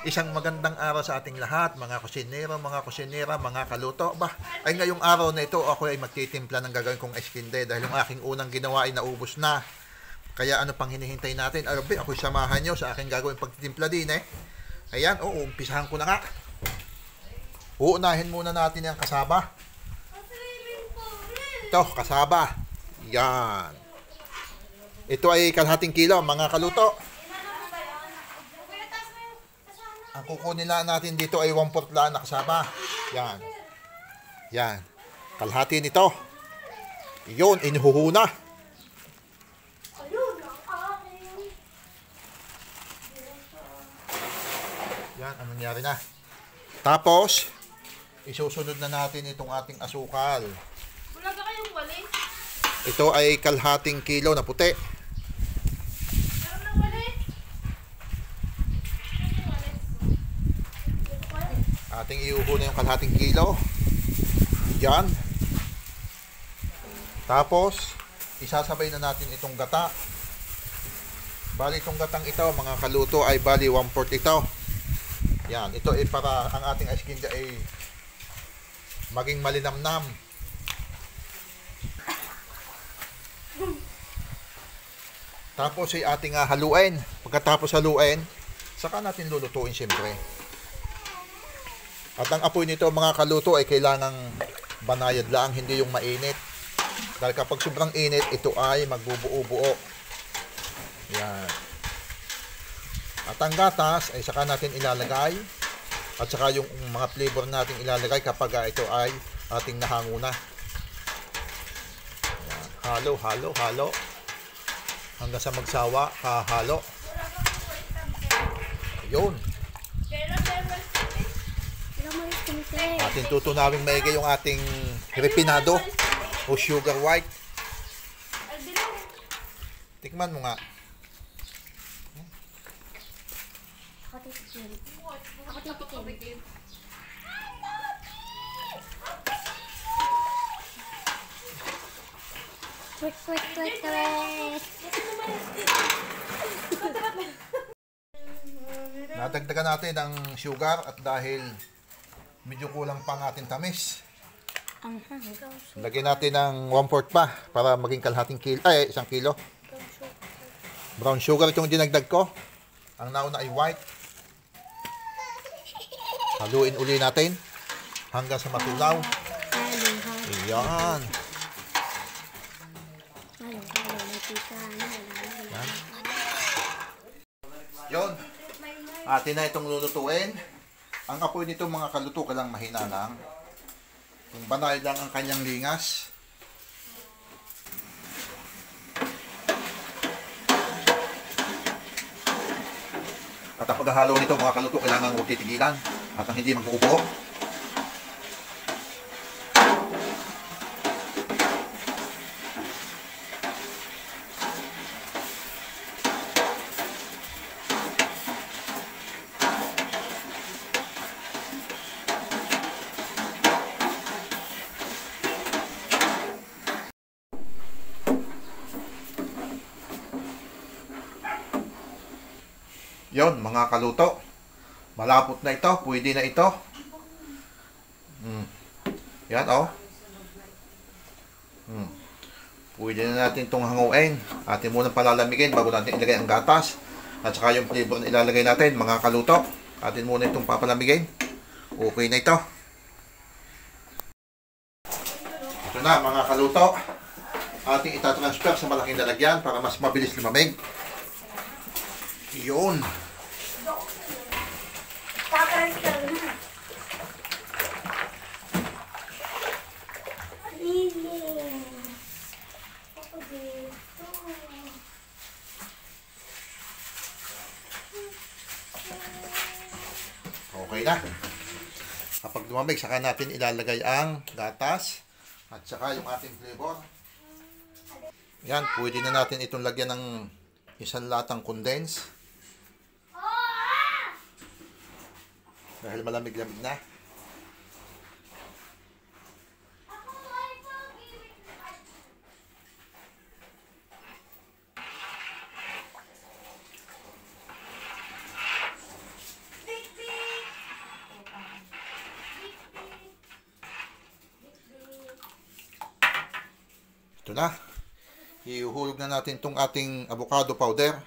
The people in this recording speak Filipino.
Isang magandang araw sa ating lahat, mga kusinero, mga kusinera, mga kaluto. Ay ngayong araw na ito, ako ay magtitimpla ng gagawin kong eskinde dahil yung aking unang ginawa ay naubos na. Kaya ano pang hinihintay natin? Ako'y samahan nyo sa aking gagawin pagtitimpla din Ayan, umpisahan ko na nga. Uunahin muna natin yung kasaba. Ito, kasaba. Yan. Ito ay kalahating kilo, mga kaluto. Ang kukunin lang natin dito ay 1/4 lang na kasaba. Yan. Yan. Kalahati nito. Yun, inuhuhuna. Yan, anong nangyari na? Tapos, isusunod na natin itong ating asukal. Wala ka kayong wali? Ito ay kalahating kilo na puti. Meron ng wali? Ating iuhuna yung kalahating kilo. Yan. Tapos, isasabay na natin itong gata. Bali itong gatang ito, mga kaluto, ay bali 1/4 ito. Yan, ito ay para ang ating eskinde ay maging malinamnam. Tapos ay ating haluin. Pagkatapos haluin, saka natin lulutuin siyempre. At ang apoy nito, mga kaluto, ay kailangang banayad lang, hindi yung mainit. Dahil kapag sobrang init, ito ay magbubuo-buo. Yan. At ang gatas ay saka natin ilalagay. At saka yung mga flavor natin ilalagay kapag ito ay ating nahango na. Yan. Halo, halo, halo. Hanggang sa magsawa, hahalo. Ayun. Atin tutunawing maigi yung ating refinado o sugar white. Tikman mo nga. Ako titikin. Quick. Nadagdagan natin ang sugar at dahil medyo kulang pa ang ating tamis, lagyan natin ng 1/4 pa para maging kalahating kilo, ay 1 kilo. Brown sugar itong dinagdag ko. Ang nauna ay white. Haluin uli natin hanggang sa matunaw. Ayan. Yun. Atin na itong lulutuin. Ang apoy nito, mga kaluto, ka lang mahina lang. Kung banay lang ang kanyang lingas. At ang paghahalo nito, mga kaluto, kailangan huwag titigilan at ang hindi mag-uupo. Yon, mga kaluto. Malapot na ito. Pwede na ito. Yan, Pwede na natin itong hanguin. Atin muna palalamigin bago natin ilagay ang gatas. At saka yung flavor na ilalagay natin, mga kaluto. Atin muna itong papalamigin. Okay na ito. Ito na, mga kaluto. Ating itatransfer sa malaking lalagyan para mas mabilis lumamig. Yun. Okay na. Kapag lumamig, saka natin ilalagay ang gatas at saka yung ating flavor. Yan, pwede na natin itong lagyan ng isang latang condense. Dahil malamig-lamig na. Ito na. Ihuhulog na natin tong ating avocado powder.